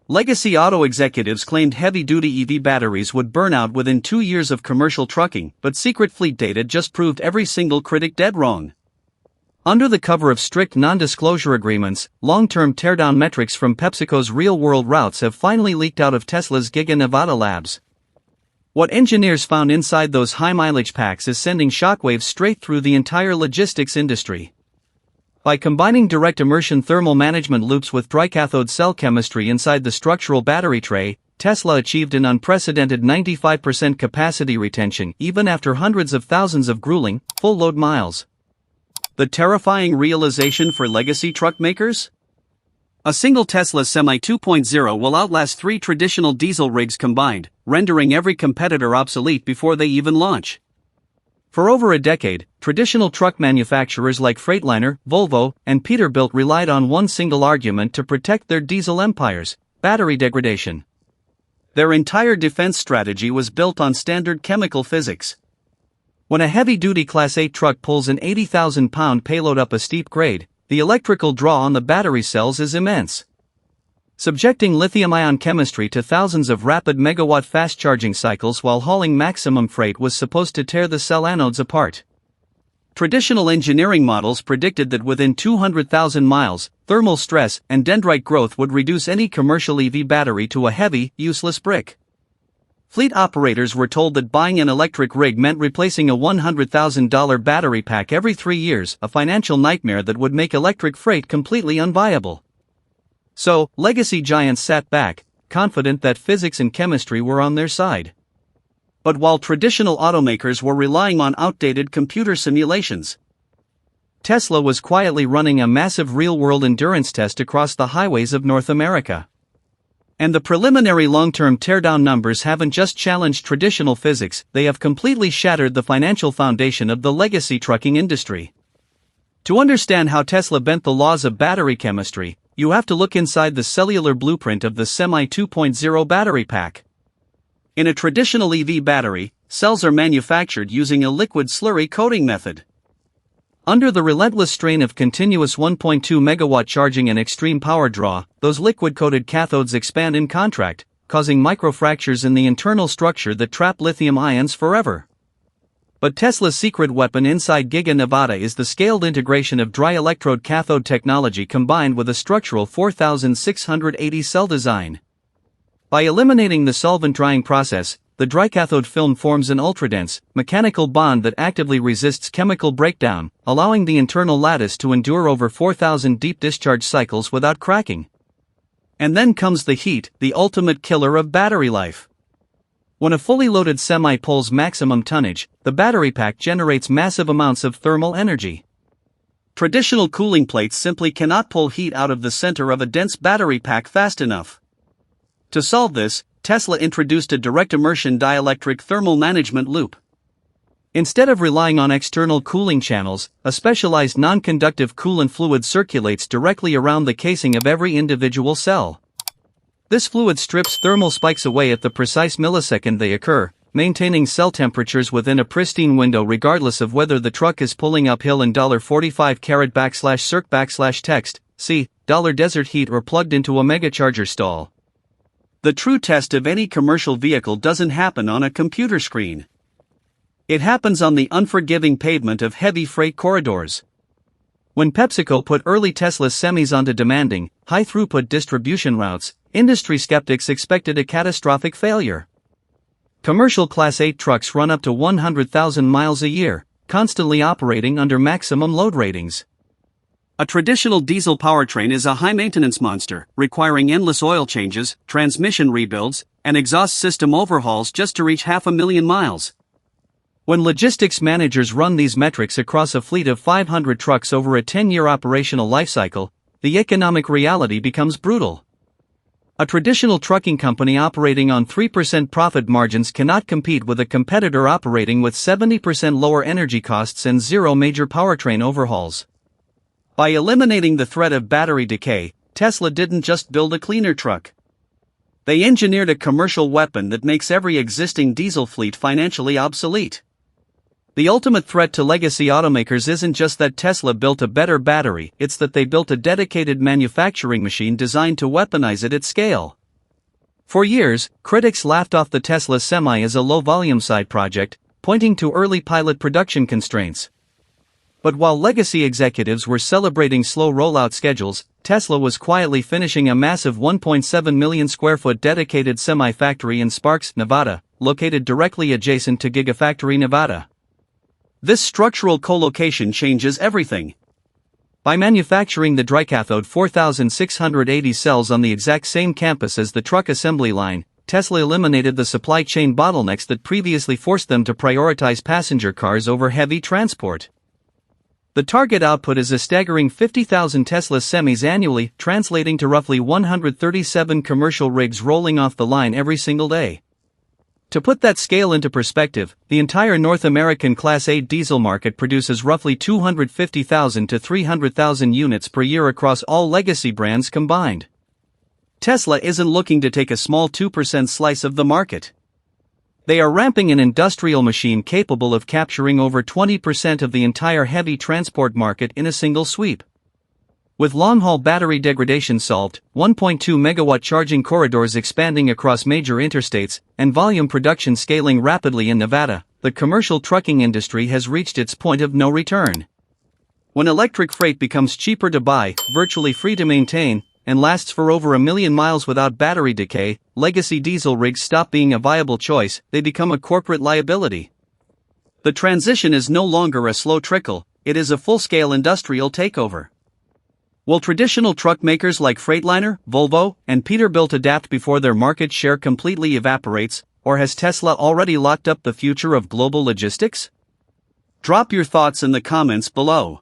Legacy auto executives claimed heavy-duty EV batteries would burn out within 2 years of commercial trucking, but secret fleet data just proved every single critic dead wrong. Under the cover of strict non-disclosure agreements, long-term teardown metrics from PepsiCo's real-world routes have finally leaked out of Tesla's Giga Nevada labs. What engineers found inside those high-mileage packs is sending shockwaves straight through the entire logistics industry. By combining direct immersion thermal management loops with dry-cathode cell chemistry inside the structural battery tray, Tesla achieved an unprecedented 95% capacity retention even after hundreds of thousands of grueling, full-load miles. The terrifying realization for legacy truck makers? A single Tesla Semi 2.0 will outlast 3 traditional diesel rigs combined, rendering every competitor obsolete before they even launch. For over a decade, traditional truck manufacturers like Freightliner, Volvo, and Peterbilt relied on one single argument to protect their diesel empires: battery degradation. Their entire defense strategy was built on standard chemical physics. When a heavy-duty Class 8 truck pulls an 80,000-pound payload up a steep grade, the electrical draw on the battery cells is immense. Subjecting lithium-ion chemistry to thousands of rapid megawatt fast-charging cycles while hauling maximum freight was supposed to tear the cell anodes apart. Traditional engineering models predicted that within 200,000 miles, thermal stress and dendrite growth would reduce any commercial EV battery to a heavy, useless brick. Fleet operators were told that buying an electric rig meant replacing a $100,000 battery pack every 3 years, a financial nightmare that would make electric freight completely unviable. So, legacy giants sat back, confident that physics and chemistry were on their side. But while traditional automakers were relying on outdated computer simulations, Tesla was quietly running a massive real-world endurance test across the highways of North America. And the preliminary long-term teardown numbers haven't just challenged traditional physics, they have completely shattered the financial foundation of the legacy trucking industry. To understand how Tesla bent the laws of battery chemistry, you have to look inside the cellular blueprint of the Semi 2.0 battery pack. In a traditional EV battery, cells are manufactured using a liquid slurry coating method. Under the relentless strain of continuous 1.2 megawatt charging and extreme power draw, those liquid-coated cathodes expand and contract, causing microfractures in the internal structure that trap lithium ions forever. But Tesla's secret weapon inside Giga Nevada is the scaled integration of dry electrode cathode technology combined with a structural 4680 cell design. By eliminating the solvent drying process, the dry cathode film forms an ultradense, mechanical bond that actively resists chemical breakdown, allowing the internal lattice to endure over 4,000 deep discharge cycles without cracking. And then comes the heat, the ultimate killer of battery life. When a fully loaded semi pulls maximum tonnage, the battery pack generates massive amounts of thermal energy. Traditional cooling plates simply cannot pull heat out of the center of a dense battery pack fast enough. To solve this, Tesla introduced a direct immersion dielectric thermal management loop. Instead of relying on external cooling channels, a specialized non-conductive coolant fluid circulates directly around the casing of every individual cell. This fluid strips thermal spikes away at the precise millisecond they occur, maintaining cell temperatures within a pristine window regardless of whether the truck is pulling uphill in $45 /circ/text, see, $desert heat or plugged into a Megacharger stall. The true test of any commercial vehicle doesn't happen on a computer screen. It happens on the unforgiving pavement of heavy freight corridors. When PepsiCo put early Tesla semis onto demanding, high-throughput distribution routes, industry skeptics expected a catastrophic failure. Commercial Class 8 trucks run up to 100,000 miles a year, constantly operating under maximum load ratings. A traditional diesel powertrain is a high-maintenance monster, requiring endless oil changes, transmission rebuilds, and exhaust system overhauls just to reach 500,000 miles. When logistics managers run these metrics across a fleet of 500 trucks over a 10-year operational lifecycle, the economic reality becomes brutal. A traditional trucking company operating on 3% profit margins cannot compete with a competitor operating with 70% lower energy costs and zero major powertrain overhauls. By eliminating the threat of battery decay, Tesla didn't just build a cleaner truck. They engineered a commercial weapon that makes every existing diesel fleet financially obsolete. The ultimate threat to legacy automakers isn't just that Tesla built a better battery, it's that they built a dedicated manufacturing machine designed to weaponize it at scale. For years, critics laughed off the Tesla Semi as a low-volume side project, pointing to early pilot production constraints. But while legacy executives were celebrating slow rollout schedules, Tesla was quietly finishing a massive 1.7 million square foot dedicated semi-factory in Sparks, Nevada, located directly adjacent to Gigafactory Nevada. This structural co-location changes everything. By manufacturing the dry-cathode 4,680 cells on the exact same campus as the truck assembly line, Tesla eliminated the supply chain bottlenecks that previously forced them to prioritize passenger cars over heavy transport. The target output is a staggering 50,000 Tesla semis annually, translating to roughly 137 commercial rigs rolling off the line every single day. To put that scale into perspective, the entire North American Class 8 diesel market produces roughly 250,000 to 300,000 units per year across all legacy brands combined. Tesla isn't looking to take a small 2% slice of the market. They are ramping an industrial machine capable of capturing over 20% of the entire heavy transport market in a single sweep. With long-haul battery degradation solved, 1.2 megawatt charging corridors expanding across major interstates, and volume production scaling rapidly in Nevada, the commercial trucking industry has reached its point of no return. When electric freight becomes cheaper to buy, virtually free to maintain, and lasts for over 1 million miles without battery decay, legacy diesel rigs stop being a viable choice, they become a corporate liability. The transition is no longer a slow trickle, it is a full-scale industrial takeover. Will traditional truck makers like Freightliner, Volvo, and Peterbilt adapt before their market share completely evaporates, or has Tesla already locked up the future of global logistics? Drop your thoughts in the comments below.